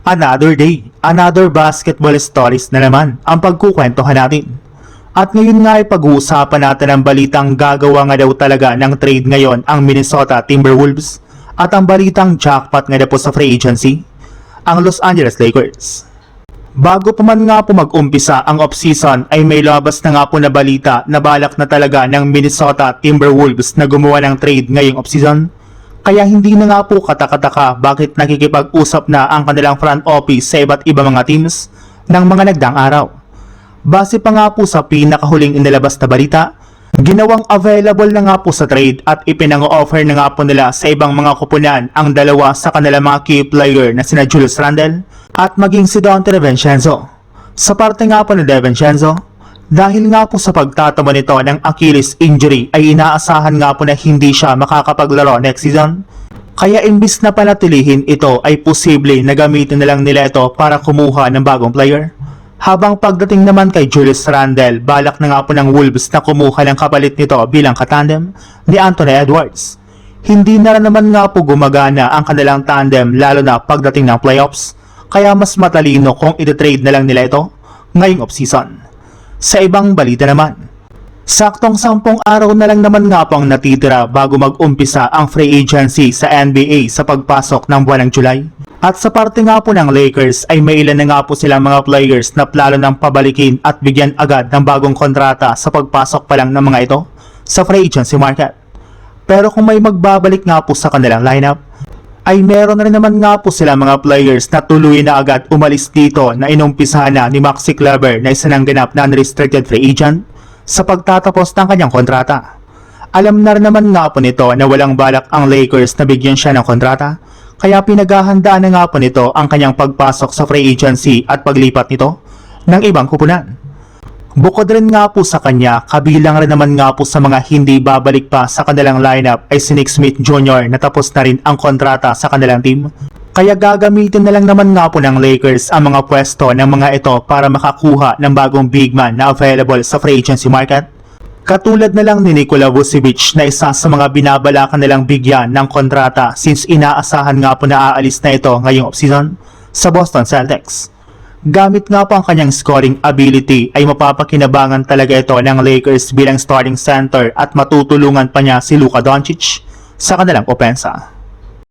Another day, another basketball stories na naman ang pagkukwentuhan natin. At ngayon nga ay pag-uusapan natin ang balitang gagawa nga daw talaga ng trade ngayon ang Minnesota Timberwolves at ang balitang jackpot nga daw po sa free agency, ang Los Angeles Lakers. Bago pa man nga po mag-umpisa ang off-season ay may labas na nga po na balita na balak na talaga ng Minnesota Timberwolves na gumawa ng trade ngayong off-season. Kaya hindi na nga po katakataka bakit nakikipag-usap na ang kanilang front office sa iba't ibang mga teams ng mga nagdaang araw. Base pa nga po sa pinakahuling inilabas na balita, ginawang available na nga po sa trade at ipinang-offer na nga po nila sa ibang mga kupunan ang dalawa sa kanilang mga key player na sina Julius Randle at maging si Donte DiVincenzo. Sa parte nga po ni DiVincenzo, dahil nga po sa pagtatamo nito ng Achilles injury ay inaasahan nga po na hindi siya makakapaglaro next season. Kaya imbis na panatilihin ito ay posible na gamitin na lang nila ito para kumuha ng bagong player. Habang pagdating naman kay Julius Randle, balak na nga po ng Wolves na kumuha ng kapalit nito bilang katandem ni Anthony Edwards. Hindi na naman nga po gumagana ang kanilang tandem lalo na pagdating ng playoffs, kaya mas matalino kung ititrade na lang nila ito ngayong off-season. Sa ibang balita naman, saktong 10 araw na lang naman nga po ang natitira bago mag-umpisa ang free agency sa NBA sa pagpasok ng buwan ng July. At sa parte nga po ng Lakers ay may ilan na nga po silang mga players na plano ng pabalikin at bigyan agad ng bagong kontrata sa pagpasok pa lang ng mga ito sa free agency market. Pero kung may magbabalik nga po sa kanilang lineup, ay meron na rin naman nga po sila mga players na tuloy na agad umalis dito na inumpisahan na ni Maxi Kleber na isa ng ganap na unrestricted free agent sa pagtatapos ng kanyang kontrata. Alam na rin naman nga po nito na walang balak ang Lakers na bigyan siya ng kontrata, kaya pinaghahandaan na nga po nito ang kanyang pagpasok sa free agency at paglipat nito ng ibang kupunan. Bukod rin nga po sa kanya, kabilang rin naman nga po sa mga hindi babalik pa sa kanilang lineup ay si Nick Smith Jr. na tapos na rin ang kontrata sa kanilang team. Kaya gagamitin na lang naman nga po ng Lakers ang mga pwesto ng mga ito para makakuha ng bagong big man na available sa free agency market. Katulad na lang ni Nikola Vucevic na isa sa mga binabalakan nilang bigyan ng kontrata since inaasahan nga po na aalis na ito ngayong offseason sa Boston Celtics. Gamit nga po ang kanyang scoring ability ay mapapakinabangan talaga ito ng Lakers bilang starting center at matutulungan pa niya si Luka Doncic sa kanilang opensa.